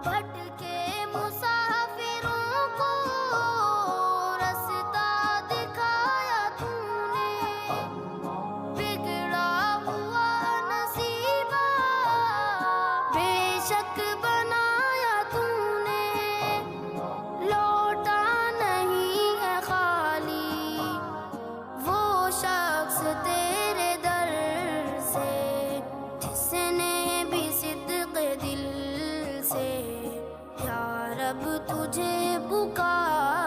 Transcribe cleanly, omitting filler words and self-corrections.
بھٹکے مسافروں کو رستہ دکھایا تو نے، بگڑا ہوا نصیبہ بے شک بنایا تو نے، لوٹا نہیں ہے خالی وہ شخص تیرے در سے، جس نے بھی صدق دل سے یا رب تجھے پکارا۔